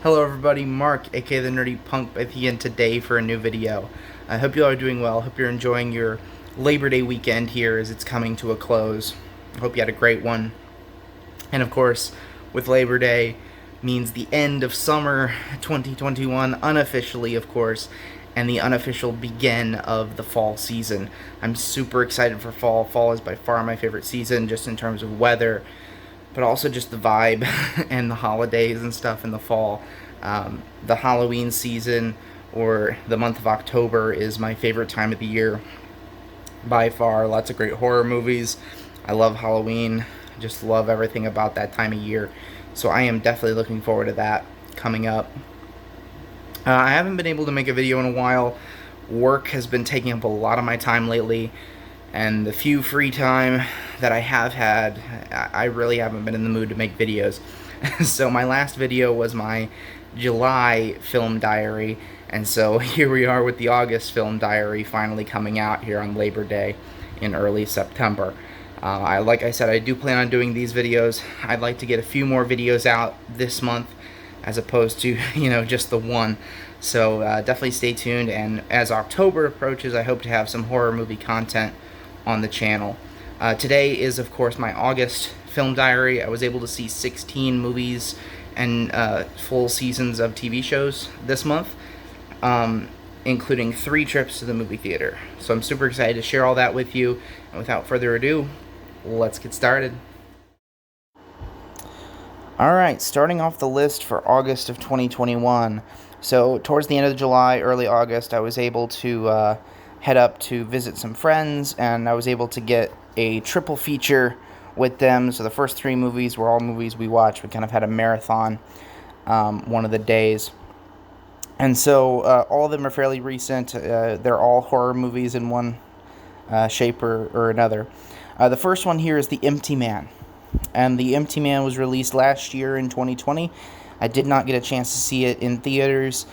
Hello everybody, Mark, aka the Nerdy Punk, back again today for a new video. I hope you all are doing well. Hope you're enjoying your Labor Day weekend here as it's coming to a close. I hope you had a great one. And of course, with Labor Day means the end of summer 2021, unofficially of course, and the unofficial begin of the fall season. I'm super excited for fall. Fall is by far my favorite season just in terms of weather, but also just the vibe and the holidays and stuff in the fall. The Halloween season or the month of October is my favorite time of the year by far. Lots of great horror movies. I love Halloween. Just love everything about that time of year. So I am definitely looking forward to that coming up. I haven't been able to make a video in a while. Work has been taking up a lot of my time lately, and the few free time that I have had, I really haven't been in the mood to make videos. So my last video was my July film diary, and so here we are with the August film diary finally coming out here on Labor Day in early September. Like I said, I do plan on doing these videos. I'd like to get a few more videos out this month as opposed to, just the one. So definitely stay tuned, and as October approaches, I hope to have some horror movie content on the channel. Today is, of course, my August film diary. I was able to see 16 movies and full seasons of TV shows this month, including 3 trips to the movie theater. So I'm super excited to share all that with you, and without further ado, let's get started. Alright, starting off the list for August of 2021. So towards the end of July, early August, I was able to head up to visit some friends, and I was able to get a triple feature with them. So the first 3 movies were all movies we watched. We kind of had a marathon one of the days. And so all of them are fairly recent. They're all horror movies in one shape or another. The first one here is The Empty Man. And The Empty Man was released last year in 2020. I did not get a chance to see it in theaters.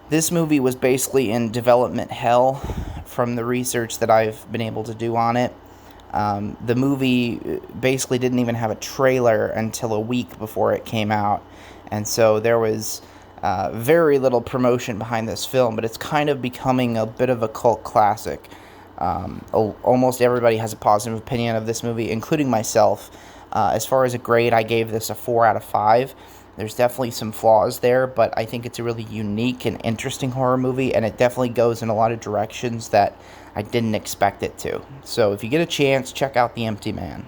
This movie was basically in development hell from the research that I've been able to do on it. The movie basically didn't even have a trailer until a week before it came out. And so there was very little promotion behind this film, but it's kind of becoming a bit of a cult classic. Almost everybody has a positive opinion of this movie, including myself. As far as a grade, I gave this a 4 out of 5. There's definitely some flaws there, but I think it's a really unique and interesting horror movie, and it definitely goes in a lot of directions that I didn't expect it to. So if you get a chance, check out The Empty Man.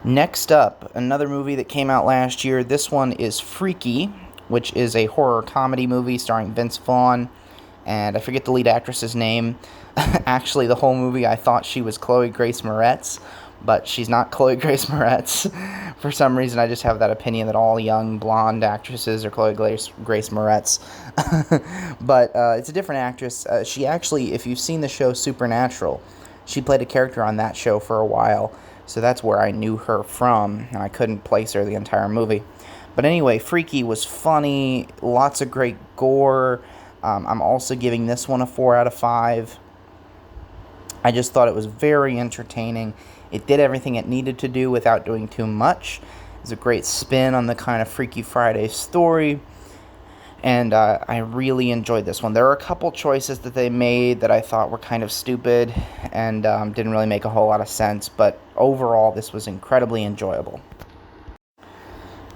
Next up, another movie that came out last year. This one is Freaky, which is a horror comedy movie starring Vince Vaughn, and I forget the lead actress's name. Actually, the whole movie I thought she was Chloe Grace Moretz, but she's not Chloe Grace Moretz. For some reason, I just have that opinion that all young blonde actresses are Chloe Grace Moretz. But it's a different actress. She actually, if you've seen the show Supernatural, she played a character on that show for a while, so that's where I knew her from, and I couldn't place her the entire movie. But anyway, Freaky was funny, lots of great gore. I'm also giving this one a 4 out of 5. I just thought it was very entertaining. It did everything it needed to do without doing too much. It was a great spin on the kind of Freaky Friday story, and I really enjoyed this one. There were a couple choices that they made that I thought were kind of stupid and didn't really make a whole lot of sense, but overall this was incredibly enjoyable.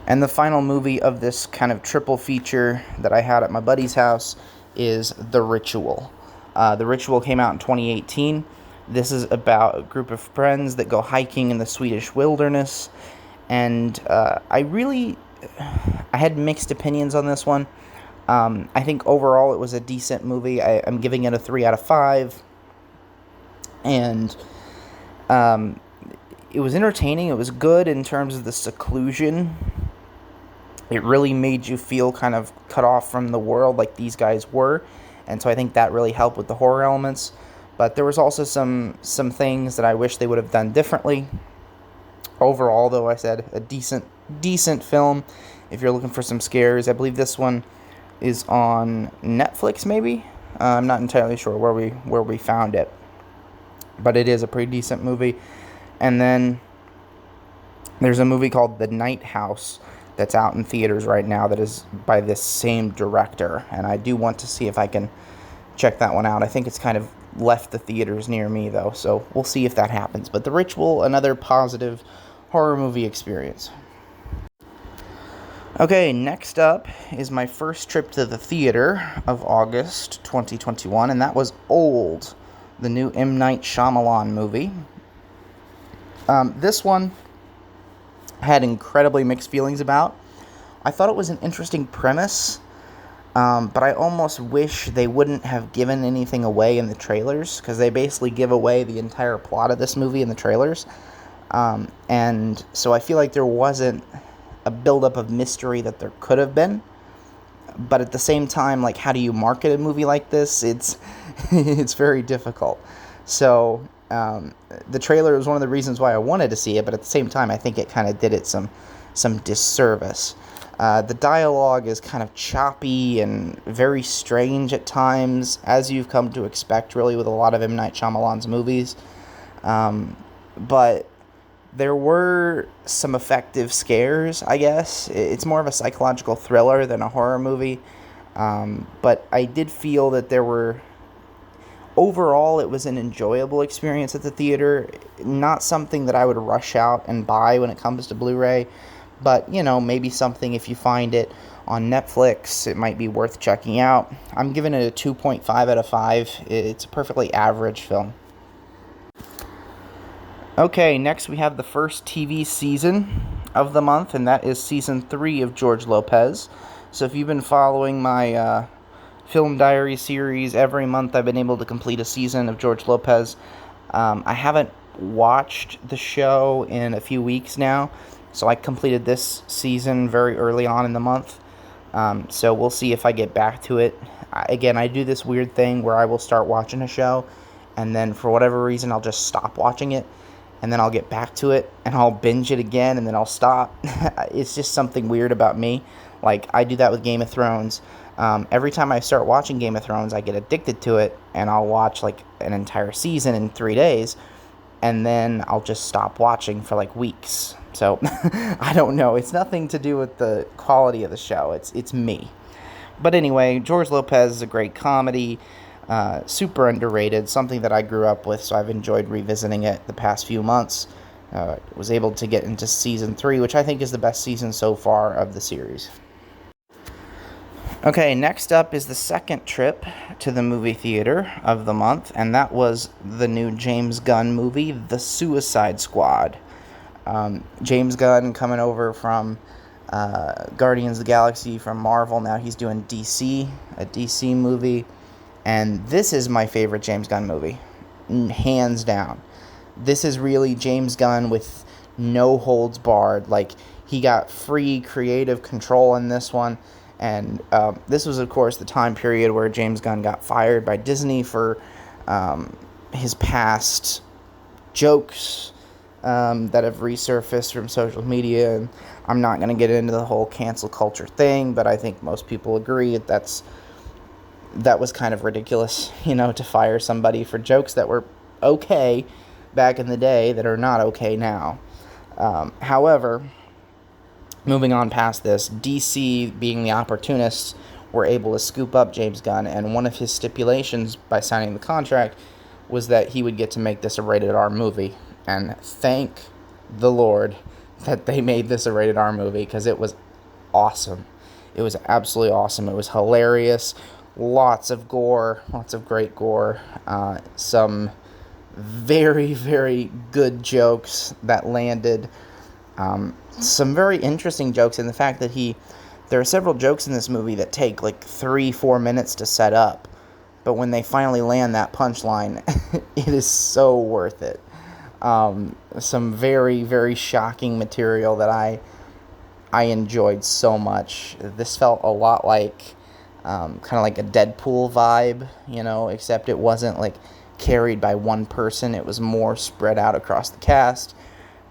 And the final movie of this kind of triple feature that I had at my buddy's house is The Ritual. The Ritual came out in 2018. This is about a group of friends that go hiking in the Swedish wilderness, and I had mixed opinions on this one. I think overall it was a decent movie. I'm giving it a 3 out of 5, and it was entertaining. It was good in terms of the seclusion. It really made you feel kind of cut off from the world like these guys were, and so I think that really helped with the horror elements. But there was also some things that I wish they would have done differently. Overall, though, I said a decent film. If you're looking for some scares, I believe this one is on Netflix, maybe. I'm not entirely sure where we found it, but it is a pretty decent movie. And then there's a movie called The Night House that's out in theaters right now that is by this same director, and I do want to see if I can check that one out. I think it's kind of left the theaters near me, though, so we'll see if that happens. But The Ritual, another positive horror movie experience. Okay, next up is my first trip to the theater of August 2021, and that was Old, the new M. Night Shyamalan movie. This one I had incredibly mixed feelings about. I thought it was an interesting premise, but I almost wish they wouldn't have given anything away in the trailers, because they basically give away the entire plot of this movie in the trailers. And so I feel like there wasn't a buildup of mystery that there could have been. But at the same time, like, how do you market a movie like this? It's it's very difficult. So the trailer was one of the reasons why I wanted to see it, but at the same time, I think it kind of did it some disservice. The dialogue is kind of choppy and very strange at times, as you've come to expect, really, with a lot of M. Night Shyamalan's movies. But there were some effective scares, I guess. It's more of a psychological thriller than a horror movie. But I did feel that there were... Overall, it was an enjoyable experience at the theater. Not something that I would rush out and buy when it comes to Blu-ray. But, maybe something, if you find it on Netflix, it might be worth checking out. I'm giving it a 2.5 out of 5. It's a perfectly average film. Okay, next we have the first TV season of the month, and that is Season 3 of George Lopez. So if you've been following my Film Diary series, every month I've been able to complete a season of George Lopez. I haven't watched the show in a few weeks now, so I completed this season very early on in the month. So we'll see if I get back to it. Again, I do this weird thing where I will start watching a show, and then for whatever reason I'll just stop watching it, and then I'll get back to it, and I'll binge it again, and then I'll stop. It's just something weird about me. Like, I do that with Game of Thrones. Every time I start watching Game of Thrones, I get addicted to it, and I'll watch, like, an entire season in 3 days, and then I'll just stop watching for, like, weeks. So, I don't know. It's nothing to do with the quality of the show. It's me. But anyway, George Lopez is a great comedy. Super underrated, something that I grew up with, so I've enjoyed revisiting it the past few months. Was able to get into Season 3, which I think is the best season so far of the series. Okay, next up is the second trip to the movie theater of the month, and that was the new James Gunn movie, The Suicide Squad. James Gunn coming over from Guardians of the Galaxy from Marvel. Now he's doing DC, a DC movie. And this is my favorite James Gunn movie, hands down. This is really James Gunn with no holds barred. Like, he got free creative control in this one. And this was, of course, the time period where James Gunn got fired by Disney for his past jokes that have resurfaced from social media. And I'm not going to get into the whole cancel culture thing, but I think most people agree that was kind of ridiculous, to fire somebody for jokes that were okay back in the day that are not okay now. However, moving on past this, DC, being the opportunists, were able to scoop up James Gunn, and one of his stipulations by signing the contract was that he would get to make this a rated R movie. And thank the Lord that they made this a rated R movie, because it was awesome. It was absolutely awesome. It was hilarious. Lots of gore, lots of great gore, some very, very good jokes that landed, some very interesting jokes in the fact that there are several jokes in this movie that take like 3-4 minutes to set up, but when they finally land that punchline, it is so worth it. Some very, very shocking material that I enjoyed so much. This felt a lot like kind of like a Deadpool vibe, except it wasn't like carried by one person. It was more spread out across the cast.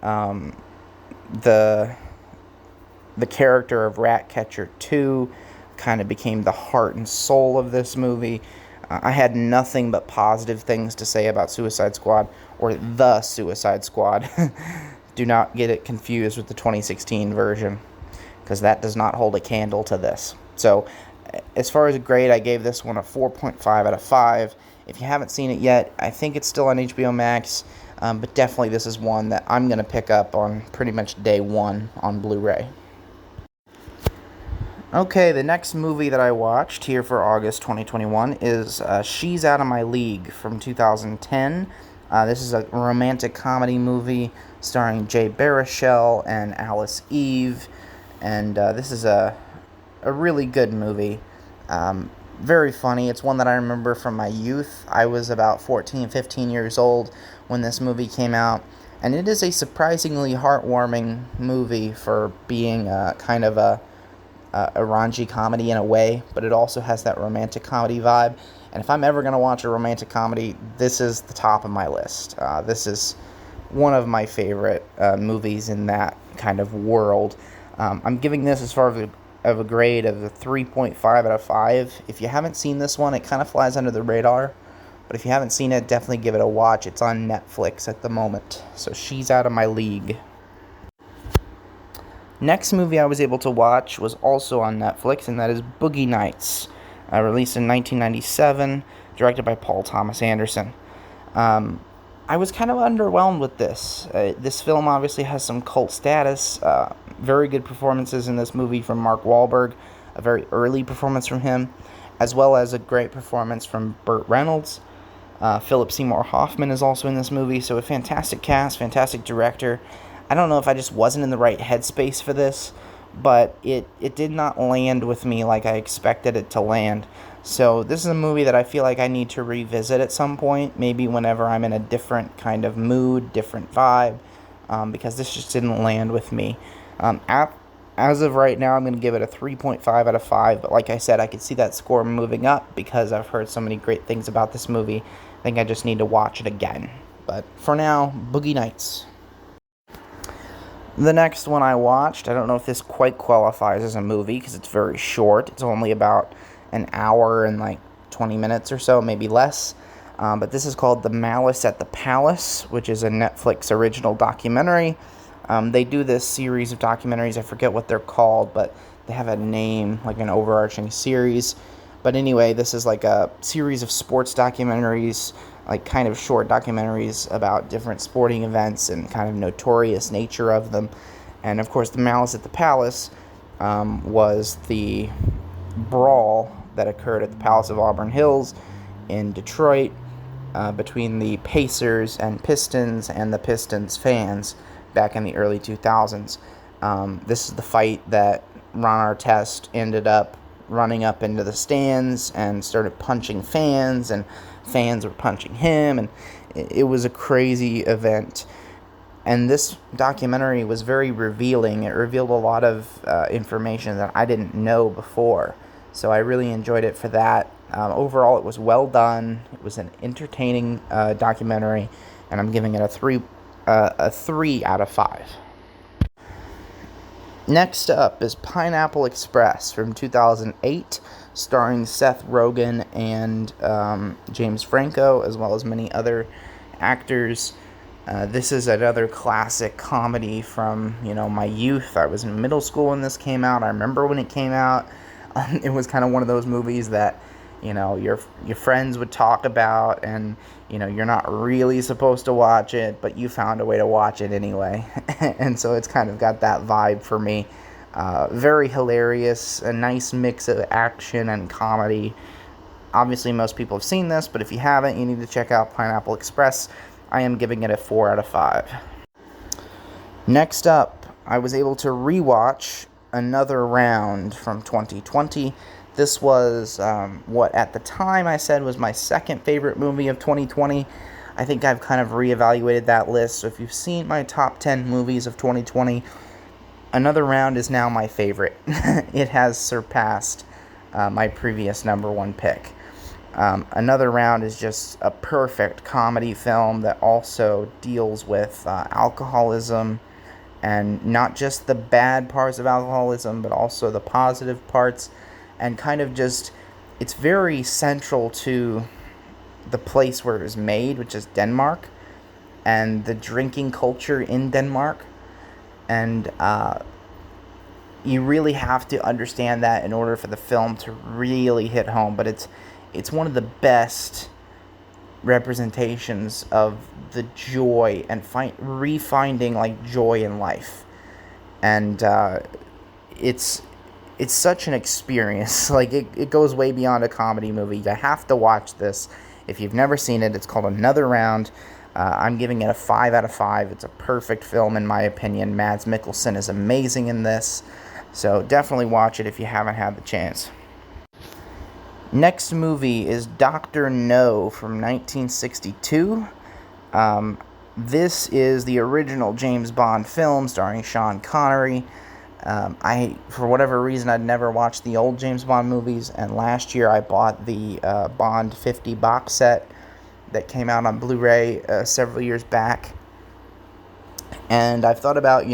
The character of Ratcatcher 2 kind of became the heart and soul of this movie. I had nothing but positive things to say about Suicide Squad, or The Suicide Squad. Do not get it confused with the 2016 version, because that does not hold a candle to this. So as far as a grade, I gave this one a 4.5 out of 5. If you haven't seen it yet, I think it's still on HBO Max, but definitely this is one that I'm going to pick up on pretty much day one on Blu-ray. Okay, the next movie that I watched here for August 2021 is She's Out of My League from 2010. This is a romantic comedy movie starring Jay Baruchel and Alice Eve, and this is a really good movie. Very funny. It's one that I remember from my youth. I was about 14, 15 years old when this movie came out, and it is a surprisingly heartwarming movie for being kind of a raunchy comedy in a way, but it also has that romantic comedy vibe. And if I'm ever going to watch a romantic comedy, this is the top of my list. This is one of my favorite movies in that kind of world. I'm giving this as far of a grade of a 3.5 out of 5. If you haven't seen this one, it kind of flies under the radar. But if you haven't seen it, definitely give it a watch. It's on Netflix at the moment. So She's Out of My League. Next movie I was able to watch was also on Netflix, and that is Boogie Nights, released in 1997, directed by Paul Thomas Anderson. I was kind of underwhelmed with this. This film obviously has some cult status. Very good performances in this movie from Mark Wahlberg, a very early performance from him, as well as a great performance from Burt Reynolds. Philip Seymour Hoffman is also in this movie, so a fantastic cast, fantastic director. I don't know if I just wasn't in the right headspace for this, but it did not land with me like I expected it to land. So this is a movie that I feel like I need to revisit at some point, maybe whenever I'm in a different kind of mood, different vibe, because this just didn't land with me. As of right now, I'm going to give it a 3.5 out of 5, but like I said, I could see that score moving up because I've heard so many great things about this movie. I think I just need to watch it again. But for now, Boogie Nights. The next one I watched, I don't know if this quite qualifies as a movie because it's very short. It's only about an hour and like 20 minutes or so, maybe less. But this is called The Malice at the Palace, which is a Netflix original documentary. They do this series of documentaries. I forget what they're called, but they have a name, like an overarching series. But anyway, this is like a series of sports documentaries, like kind of short documentaries about different sporting events and kind of notorious nature of them. And of course, The Malice at the Palace was the brawl that occurred at the Palace of Auburn Hills in Detroit between the Pacers and Pistons and the Pistons fans back in the early 2000s. This is the fight that Ron Artest ended up running up into the stands and started punching fans, and fans were punching him, and it was a crazy event. And this documentary was very revealing. It revealed a lot of information that I didn't know before, so I really enjoyed it for that. Overall, it was well done. It was an entertaining documentary, and I'm giving it a 3 out of 5. Next up is Pineapple Express from 2008, starring Seth Rogen and James Franco, as well as many other actors. This is another classic comedy from, my youth. I was in middle school when this came out. I remember when it came out. It was kind of one of those movies that, your friends would talk about, and, you're not really supposed to watch it, but you found a way to watch it anyway. And so it's kind of got that vibe for me. Very hilarious, a nice mix of action and comedy. Obviously, most people have seen this, but if you haven't, you need to check out Pineapple Express. I am giving it a 4 out of 5. Next up, I was able to rewatch Another Round from 2020. This was what at the time I said was my second favorite movie of 2020. I think I've kind of reevaluated that list. So if you've seen my top 10 movies of 2020, Another Round is now my favorite. It has surpassed my previous number one pick. Another Round is just a perfect comedy film that also deals with alcoholism, and not just the bad parts of alcoholism, but also the positive parts, and kind of just, it's very central to the place where it was made, which is Denmark, and the drinking culture in Denmark. And you really have to understand that in order for the film to really hit home. But it's one of the best representations of the joy and refinding like joy in life, and it's such an experience. Like it goes way beyond a comedy movie. You have to watch this if you've never seen it. It's called Another Round. I'm giving it a 5 out of 5. It's a perfect film in my opinion. Mads Mikkelsen is amazing in this, so definitely watch it if you haven't had the chance. Next movie is Dr. No from 1962. This is the original James Bond film starring Sean Connery. For whatever reason, I'd never watched the old James Bond movies, and last year I bought the Bond 50 box set that came out on Blu-ray several years back. And I've thought about,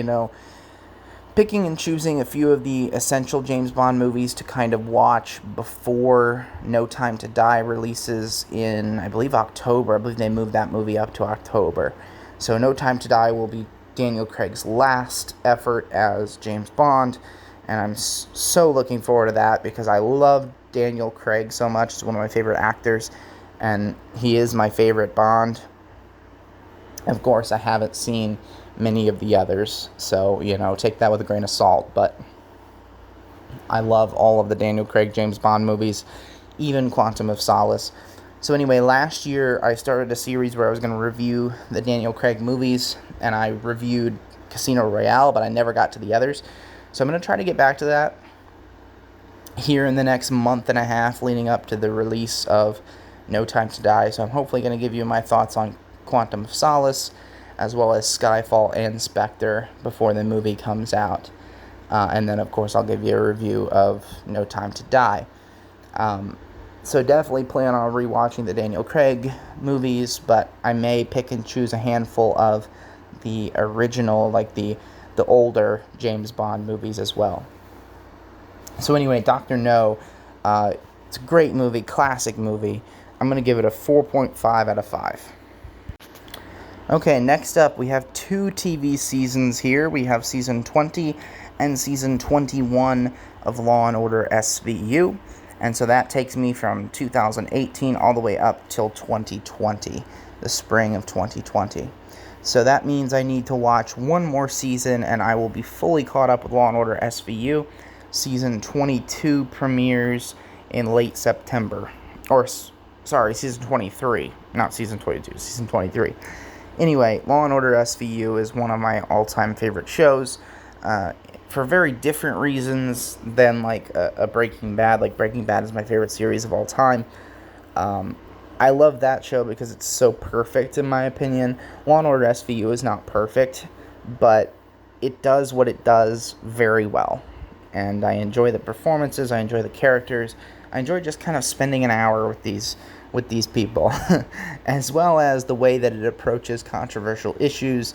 picking and choosing a few of the essential James Bond movies to kind of watch before No Time to Die releases in, I believe, October. I believe they moved that movie up to October. So No Time to Die will be Daniel Craig's last effort as James Bond, and I'm so looking forward to that because I love Daniel Craig so much. He's one of my favorite actors, and he is my favorite Bond. Of course, I haven't seen many of the others, so, take that with a grain of salt, but I love all of the Daniel Craig James Bond movies, even Quantum of Solace. So anyway, last year I started a series where I was going to review the Daniel Craig movies, and I reviewed Casino Royale, but I never got to the others. So I'm going to try to get back to that here in the next month and a half leading up to the release of No Time to Die. So I'm hopefully going to give you my thoughts on Quantum of Solace, as well as Skyfall and Spectre before the movie comes out. And then, of course, I'll give you a review of No Time to Die. So definitely plan on rewatching the Daniel Craig movies, but I may pick and choose a handful of the original, like the older James Bond movies as well. So anyway, Dr. No, it's a great movie, classic movie. I'm going to give it a 4.5 out of 5. Okay, next up we have 2 TV seasons here. We have Season 20 and Season 21 of Law & Order SVU. And so that takes me from 2018 all the way up till 2020, the spring of 2020. So that means I need to watch one more season and I will be fully caught up with Law & Order SVU. Season 22 premieres in late September. Season 23. Not Season 22, Season 23. Anyway, Law & Order SVU is one of my all-time favorite shows, for very different reasons than, like, a Breaking Bad. Like, Breaking Bad is my favorite series of all time. I love that show because it's so perfect, in my opinion. Law & Order SVU is not perfect, but it does what it does very well. And I enjoy the performances, I enjoy the characters, I enjoy just kind of spending an hour with these people, as well as the way that it approaches controversial issues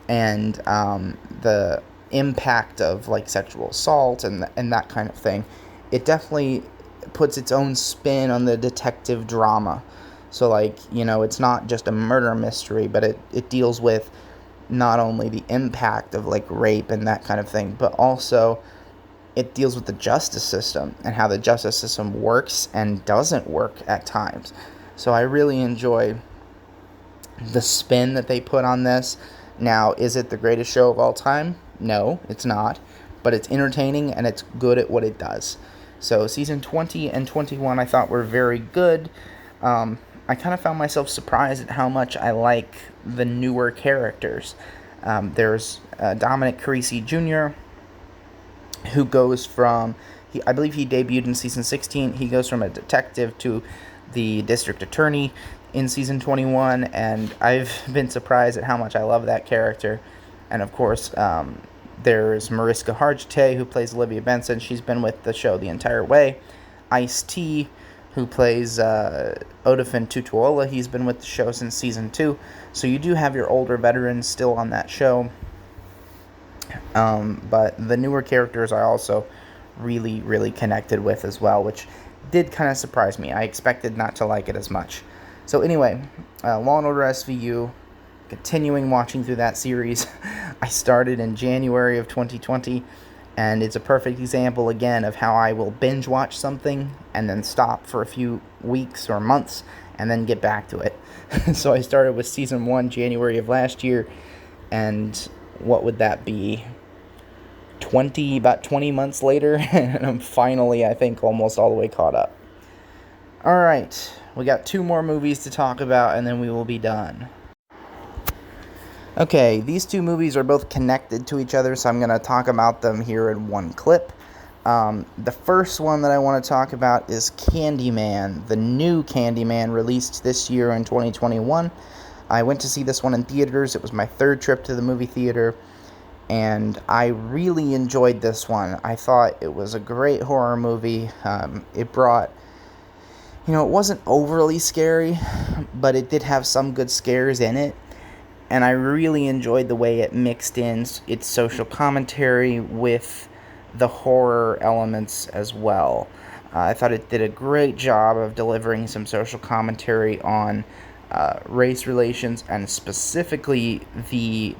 and the impact of like sexual assault and that kind of thing. It definitely puts its own spin on the detective drama. So like, it's not just a murder mystery, but it deals with not only the impact of like rape and that kind of thing, but also it deals with the justice system and how the justice system works and doesn't work at times. So I really enjoy the spin that they put on this. Now, is it the greatest show of all time? No, it's not. But it's entertaining and it's good at what it does. So season 20 and 21 I thought were very good. I kind of found myself surprised at how much I like the newer characters. There's Dominic Carisi Jr., who goes from, I believe he debuted in season 16, he goes from a detective to the district attorney in season 21, and I've been surprised at how much I love that character. And of course, there's Mariska Hargitay, who plays Olivia Benson. She's been with the show the entire way. Ice-T, who plays Odafin Tutuola, he's been with the show since season 2. So you do have your older veterans still on that show. But the newer characters I also really, really connected with as well, which did kind of surprise me. I expected not to like it as much. So anyway, Law & Order SVU, continuing watching through that series. I started in January of 2020, And it's a perfect example, again, of how I will binge watch something and then stop for a few weeks or months and then get back to it. So I started with season 1 January of last year, and what would that be? About 20 months later, and I'm finally, I think, almost all the way caught up. Alright, we got 2 more movies to talk about, and then we will be done. Okay, these 2 movies are both connected to each other, so I'm going to talk about them here in one clip. The first one that I want to talk about is Candyman, the new Candyman released this year in 2021. I went to see this one in theaters. It was my 3rd trip to the movie theater, and I really enjoyed this one. I thought it was a great horror movie. It brought, it wasn't overly scary, but it did have some good scares in it. And I really enjoyed the way it mixed in its social commentary with the horror elements as well. I thought it did a great job of delivering some social commentary on race relations, and specifically the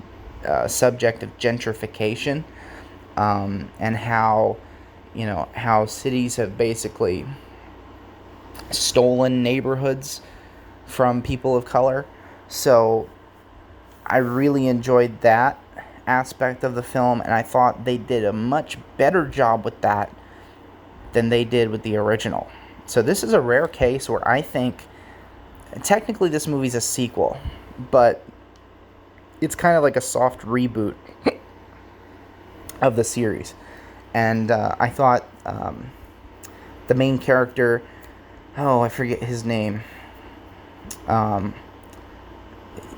subject of gentrification, and how cities have basically stolen neighborhoods from people of color. So I really enjoyed that aspect of the film, and I thought they did a much better job with that than they did with the original. So this is a rare case where I think, technically this movie's a sequel, but it's kind of like a soft reboot of the series. And I thought the main character, I forget his name,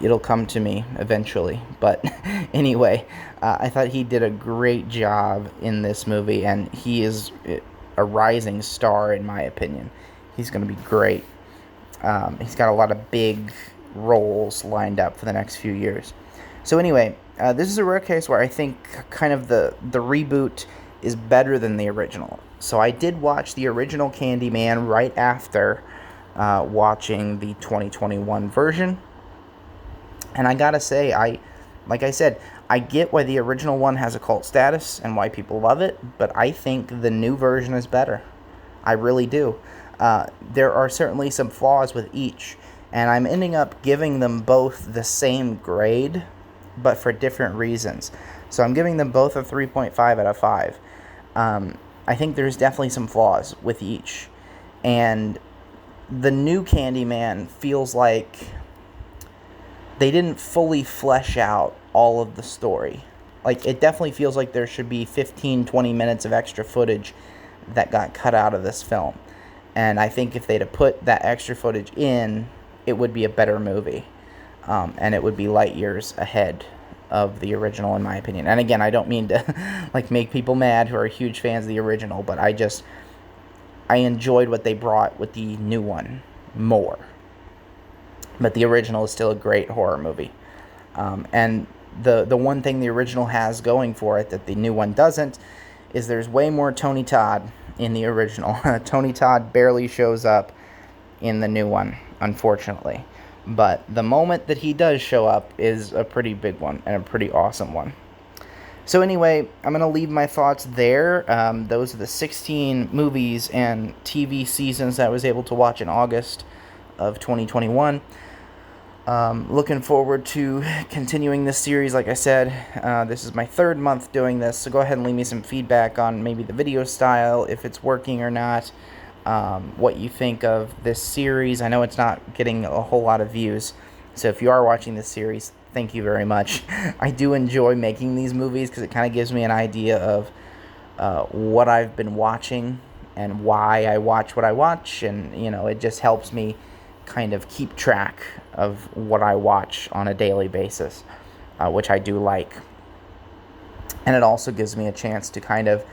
it'll come to me eventually, but anyway, I thought he did a great job in this movie, and he is a rising star in my opinion. He's going to be great. He's got a lot of big roles lined up for the next few years. So anyway, this is a rare case where I think kind of the reboot is better than the original. So I did watch the original Candyman right after watching the 2021 version. And I gotta say, like I said, I get why the original one has a cult status and why people love it, but I think the new version is better. I really do. There are certainly some flaws with each, and I'm ending up giving them both the same grade, but for different reasons. So I'm giving them both a 3.5 out of 5. I think there's definitely some flaws with each. And the new Candyman feels like they didn't fully flesh out all of the story. Like, it definitely feels like there should be 15-20 minutes of extra footage that got cut out of this film. And I think if they'd have put that extra footage in, it would be a better movie. And it would be light years ahead of the original, in my opinion. And again, I don't mean to make people mad who are huge fans of the original, but I enjoyed what they brought with the new one more. But the original is still a great horror movie. And the one thing the original has going for it that the new one doesn't is there's way more Tony Todd in the original. Tony Todd barely shows up in the new one, unfortunately. But the moment that he does show up is a pretty big one and a pretty awesome one. So anyway, I'm going to leave my thoughts there. Those are the 16 movies and TV seasons that I was able to watch in August of 2021. Looking forward to continuing this series. Like I said, this is my 3rd month doing this, so go ahead and leave me some feedback on maybe the video style, if it's working or not, what you think of this series. I know it's not getting a whole lot of views, so if you are watching this series, thank you very much. I do enjoy making these movies because it kind of gives me an idea of what I've been watching and why I watch what I watch, and it just helps me kind of keep track of what I watch on a daily basis, which I do like. And it also gives me a chance to kind of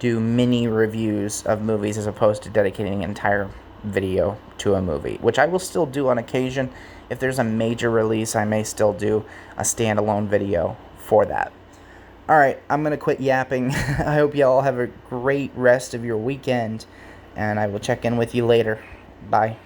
do mini reviews of movies as opposed to dedicating an entire video to a movie, which I will still do on occasion. If there's a major release, I may still do a standalone video for that. Alright, I'm going to quit yapping. I hope you all have a great rest of your weekend, and I will check in with you later. Bye.